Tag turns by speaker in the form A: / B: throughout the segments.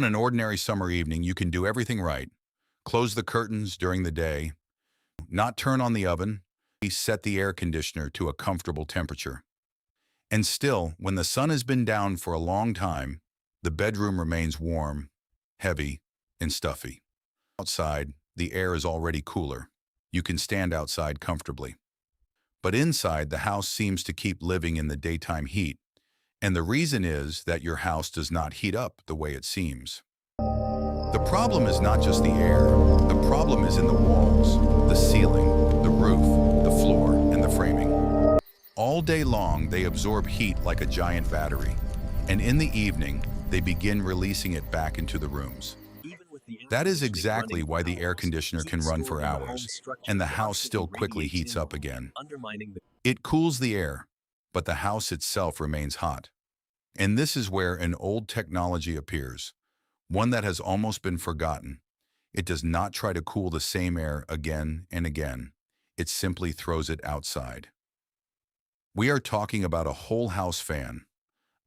A: On an ordinary summer evening, you can do everything right. Close the curtains during the day, not turn on the oven, set the air conditioner to a comfortable temperature. And still, when the sun has been down for a long time, the bedroom remains warm, heavy, and stuffy. Outside, the air is already cooler. You can stand outside comfortably. But inside, the house seems to keep living in the daytime heat, and the reason is that your house does not heat up the way it seems. The problem is not just the air. The problem is in the walls, the ceiling, the roof, the floor, and the framing. All day long, they absorb heat like a giant battery, and in the evening, they begin releasing it back into the rooms. That is exactly why the air conditioner can run for hours, and the house still quickly heats up again. It cools the air, but the house itself remains hot. And this is where an old technology appears, one that has almost been forgotten. It does not try to cool the same air again and again. It simply throws it outside. We are talking about a whole house fan,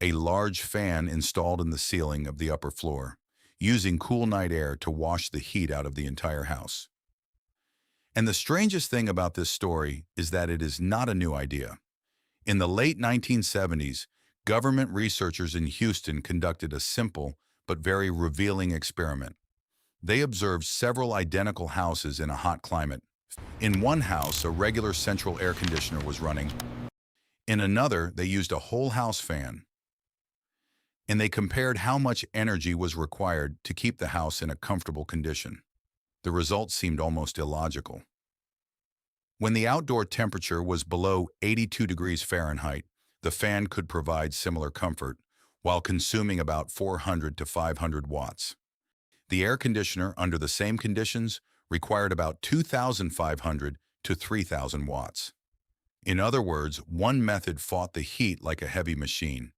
A: a large fan installed in the ceiling of the upper floor, using cool night air to wash the heat out of the entire house. And the strangest thing about this story is that it is not a new idea. In the late 1970s, government researchers in Houston conducted a simple but very revealing experiment. They observed several identical houses in a hot climate. In one house, a regular central air conditioner was running. In another, they used a whole house fan. And they compared how much energy was required to keep the house in a comfortable condition. The results seemed almost illogical. When the outdoor temperature was below 82 degrees Fahrenheit, the fan could provide similar comfort, while consuming about 400 to 500 watts. The air conditioner, under the same conditions, required about 2,500 to 3,000 watts. In other words, one method fought the heat like a heavy machine,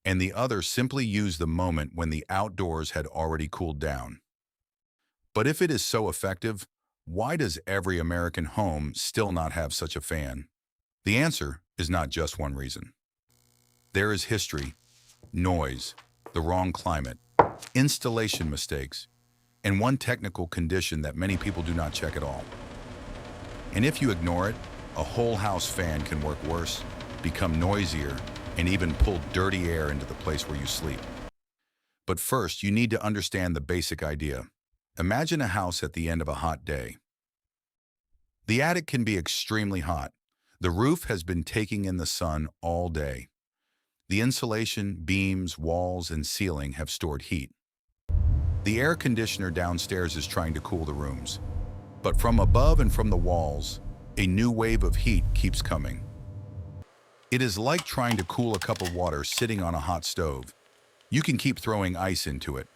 A: and the other simply used the moment when the outdoors had already cooled down. But if it is so effective, why does every American home still not have such a fan? The answer is not just one reason. There is history, noise, the wrong climate, installation mistakes, and one technical condition that many people do not check at all. And if you ignore it, a whole house fan can work worse, become noisier, and even pull dirty air into the place where you sleep. But first, you need to understand the basic idea. Imagine a house at the end of a hot day. The attic can be extremely hot. The roof has been taking in the sun all day. The insulation, beams, walls, and ceiling have stored heat. The air conditioner downstairs is trying to cool the rooms. But from above and from the walls, a new wave of heat keeps coming. It is like trying to cool a cup of water sitting on a hot stove. You can keep throwing ice into it,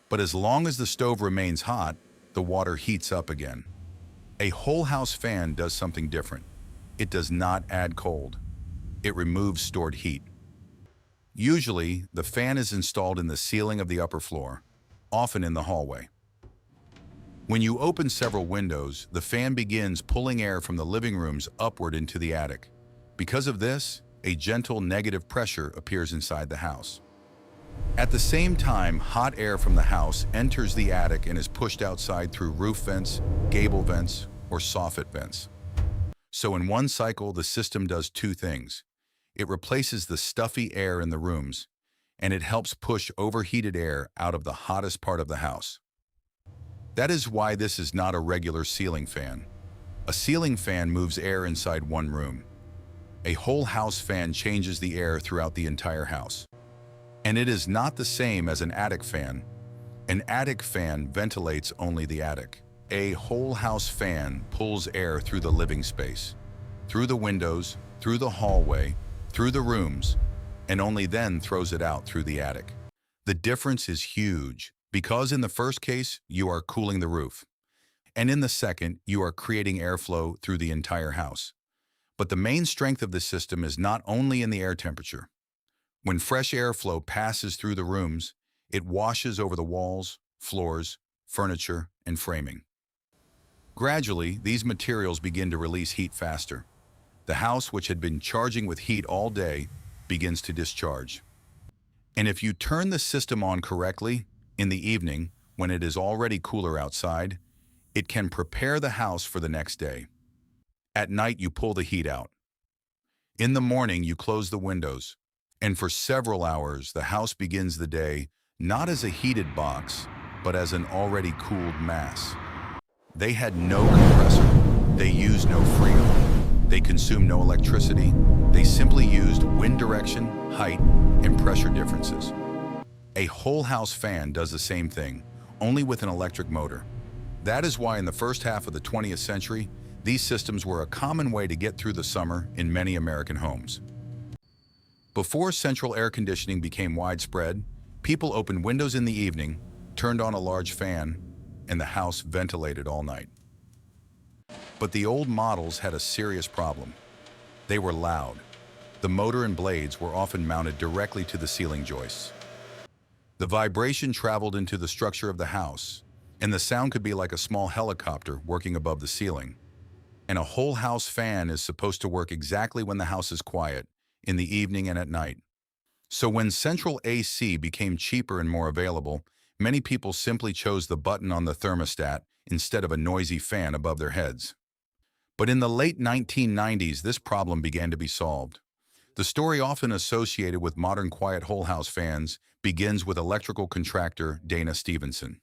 A: but as long as the stove remains hot, the water heats up again. A whole house fan does something different. It does not add cold. It removes stored heat. Usually, the fan is installed in the ceiling of the upper floor, often in the hallway. When you open several windows, the fan begins pulling air from the living rooms upward into the attic. Because of this, a gentle negative pressure appears inside the house. At the same time, hot air from the house enters the attic and is pushed outside through roof vents, gable vents, or soffit vents. So in one cycle, the system does two things. It replaces the stuffy air in the rooms, and it helps push overheated air out of the hottest part of the house. That is why this is not a regular ceiling fan. A ceiling fan moves air inside one room. A whole house fan changes the air throughout the entire house. And it is not the same as an attic fan. An attic fan ventilates only the attic. A whole house fan pulls air through the living space, through the windows, through the hallway, through the rooms, and only then throws it out through the attic. The difference is huge, because in the first case, you are cooling the roof, and in the second, you are creating airflow through the entire house. But the main strength of the system is not only in the air temperature. When fresh airflow passes through the rooms, it washes over the walls, floors, furniture, and framing. Gradually, these materials begin to release heat faster. The house, which had been charging with heat all day, begins to discharge. And if you turn the system on correctly, In the evening, when it is already cooler outside, it can prepare the house for the next day. At night, you pull the heat out. In the morning, you close the windows. And for several hours, the house begins the day not as a heated box, but as an already cooled mass. They had no compressor. They used no freon. They consumed no electricity. They simply used wind direction, height, and pressure differences. A whole house fan does the same thing, only with an electric motor. That is why in the first half of the 20th century, these systems were a common way to get through the summer in many American homes. Before central air conditioning became widespread, people opened windows in the evening, turned on a large fan, and the house ventilated all night. But the old models had a serious problem. They were loud. The motor and blades were often mounted directly to the ceiling joists. The vibration traveled into the structure of the house, and the sound could be like a small helicopter working above the ceiling. And a whole house fan is supposed to work exactly when the house is quiet, in the evening and at night. So when central AC became cheaper and more available, many people simply chose the button on the thermostat instead of a noisy fan above their heads. But in the late 1990s, this problem began to be solved. The story often associated with modern quiet whole house fans begins with electrical contractor Dana Stevenson.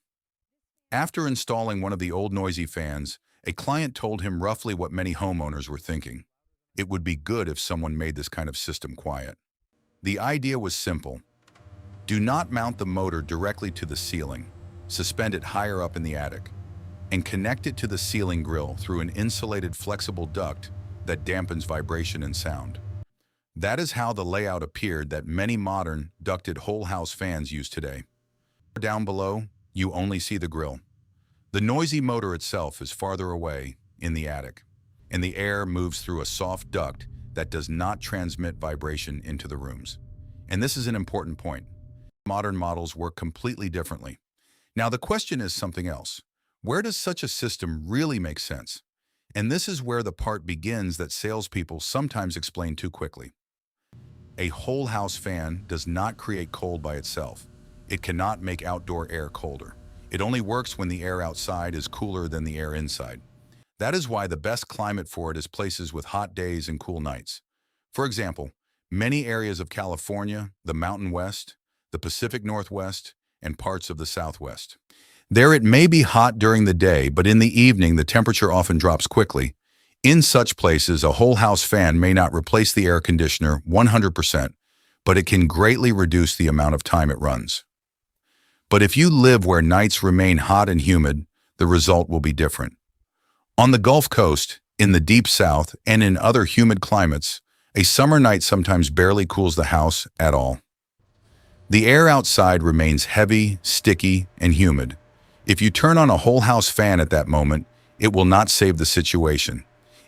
A: After installing one of the old noisy fans, a client told him roughly what many homeowners were thinking. It would be good if someone made this kind of system quiet. The idea was simple. Do not mount the motor directly to the ceiling. Suspend it higher up in the attic, and connect it to the ceiling grill through an insulated flexible duct that dampens vibration and sound. That is how the layout appeared that many modern, ducted whole house fans use today. Down below, you only see the grill. The noisy motor itself is farther away, in the attic, and the air moves through a soft duct that does not transmit vibration into the rooms. And this is an important point. Modern models work completely differently. Now the question is something else. Where does such a system really make sense? And this is where the part begins that salespeople sometimes explain too quickly. A whole house fan does not create cold by itself. It cannot make outdoor air colder. It only works when the air outside is cooler than the air inside. That is why the best climate for it is places with hot days and cool nights. For example, many areas of California, the Mountain West, the Pacific Northwest, and parts of the Southwest. There it may be hot during the day, but in the evening the temperature often drops quickly. In such places, a whole house fan may not replace the air conditioner 100%, but it can greatly reduce the amount of time it runs. But if you live where nights remain hot and humid, the result will be different. On the Gulf Coast, in the deep South, and in other humid climates, a summer night sometimes barely cools the house at all. The air outside remains heavy, sticky, and humid. If you turn on a whole house fan at that moment, it will not save the situation.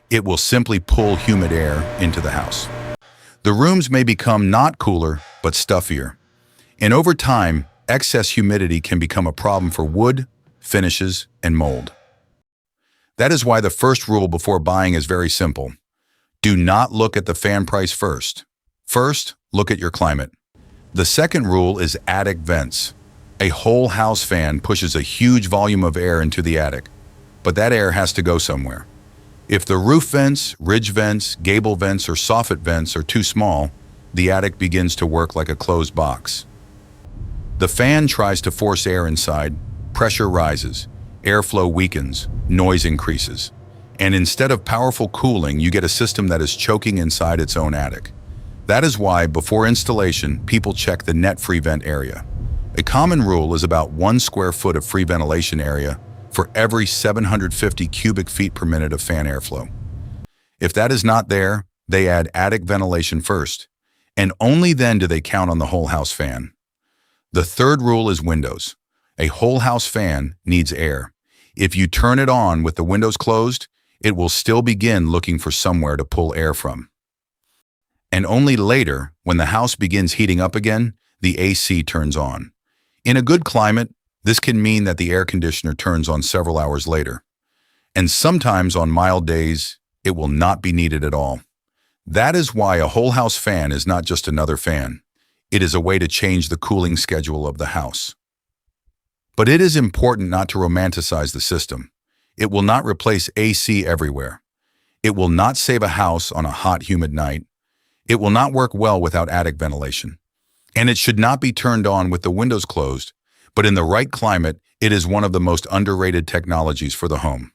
A: It will simply pull humid air into the house. The rooms may become not cooler, but stuffier. And over time, excess humidity can become a problem for wood, finishes, and mold. That is why the first rule before buying is very simple. Do not look at the fan price first. First, look at your climate. The second rule is attic vents. A whole house fan pushes a huge volume of air into the attic, but that air has to go somewhere. If the roof vents, ridge vents, gable vents, or soffit vents are too small, the attic begins to work like a closed box. The fan tries to force air inside, pressure rises, airflow weakens, noise increases. And instead of powerful cooling, you get a system that is choking inside its own attic. That is why, before installation, people check the net free vent area. A common rule is about 1 square foot of free ventilation area for every 750 cubic feet per minute of fan airflow. If that is not there, they add attic ventilation first, and only then do they count on the whole house fan. The third rule is windows. A whole house fan needs air. If you turn it on with the windows closed, it will still begin looking for somewhere to pull air from. And only later, when the house begins heating up again, the AC turns on. In a good climate, this can mean that the air conditioner turns on several hours later. And sometimes on mild days, it will not be needed at all. That is why a whole house fan is not just another fan. It is a way to change the cooling schedule of the house. But it is important not to romanticize the system. It will not replace AC everywhere. It will not save a house on a hot, humid night. It will not work well without attic ventilation. And it should not be turned on with the windows closed, but in the right climate, it is one of the most underrated technologies for the home.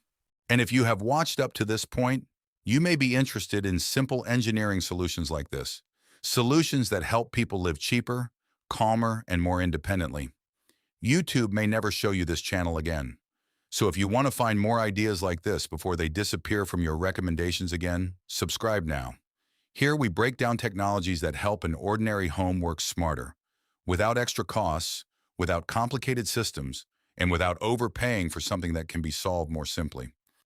A: And if you have watched up to this point, you may be interested in simple engineering solutions like this. Solutions that help people live cheaper, calmer, and more independently. YouTube may never show you this channel again. So if you want to find more ideas like this before they disappear from your recommendations again, subscribe now. Here we break down technologies that help an ordinary home work smarter, without extra costs, without complicated systems, and without overpaying for something that can be solved more simply.